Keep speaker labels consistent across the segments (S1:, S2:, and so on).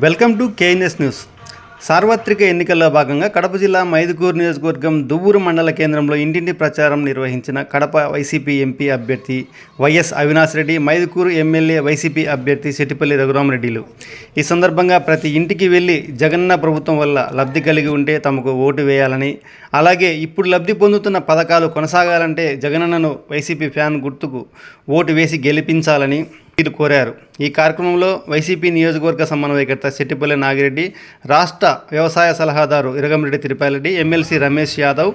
S1: Welcome to KNS news. సార్వత్రిక ఎన్నికల్లో భాగంగా కడప జిల్లా మైదుకూరు నియోజకవర్గం దువ్వూరు మండల కేంద్రంలో ఇంటింటి ప్రచారం నిర్వహించిన కడప వైసీపీ ఎంపీ అభ్యర్థి YS Avinash Reddy, Mydukur MLA YCP అభ్యర్థి సెట్టిపల్లి రఘురామరెడ్డిలు. ఈ సందర్భంగా ప్రతి ఇంటికి వెళ్లి జగనన్న ప్రభుత్వం వల్ల లబ్ధి కలిగి ఉంటే తమకు ఓటు వేయాలని, అలాగే ఇప్పుడు లబ్ధి పొందుతున్న పథకాలు కొనసాగాలంటే జగనన్నను వైసీపీ ఫ్యాన్ గుర్తుకు ఓటు వేసి గెలిపించాలని వీరు కోరారు. ఈ కార్యక్రమంలో వైసీపీ నియోజకవర్గ సమన్వయకర్త సెట్టిపల్లి నాగిరెడ్డి, రాష్ట్ర వ్యవసాయ సలహాదారు ఇరగంరెడ్డి తిరుపాలరెడ్డి, ఎమ్మెల్సీ రమేష్ యాదవ్,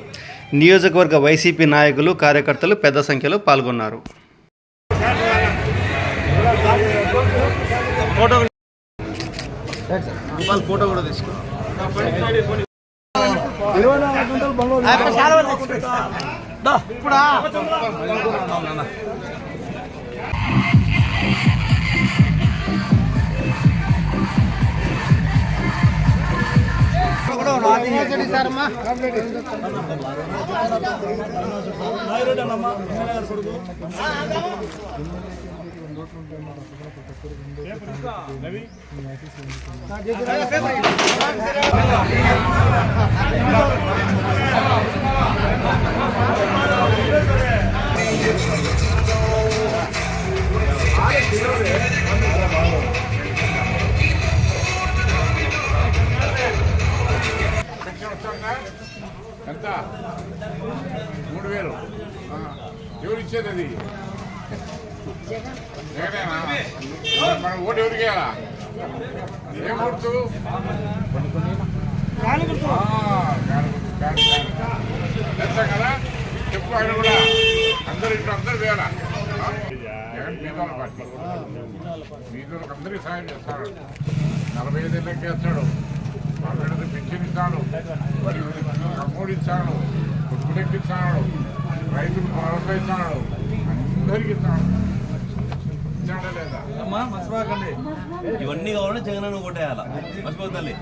S1: నియోజకవర్గ వైసీపీ నాయకులు, కార్యకర్తలు పెద్ద సంఖ్యలో పాల్గొన్నారు.
S2: ఎంత 3000 ఎవరు ఇచ్చేది? అది మనం ఓటు ఎవరికి వేయాలా? ఏం గుర్తు? చేస్తాం కదా, చెప్పు. ఆయన కూడా అందరు ఇంట్లో అందరు వేయాలా? జగన్ పేదవాళ్ళ పార్టీ, పేదవాళ్ళకి అందరికీ సాయం చేస్తాడు. 45 ఏళ్ళకి వేస్తాడు, వాళ్ళకి పెన్షన్ ఇస్తాడు, అమ్మోడు ఇస్తాడు, కొట్టుకునేకి ఇస్తాడు, రైతులకు భరోసా ఇస్తాడు, అందరికి ఇస్తాడు. ఇచ్చాడా లేదా?
S3: ఇవన్నీ కావాలంటే జగన్ కొట్టేయాల. మర్చిపోతుంది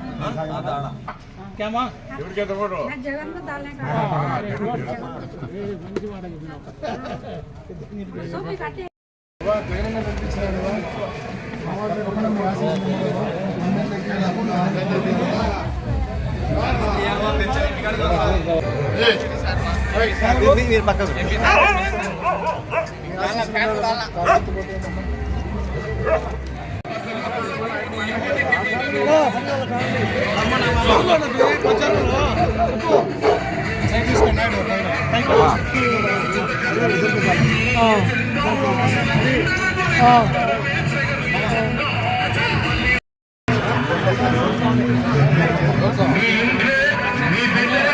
S2: ఎవరికి ఎంత ఓటు?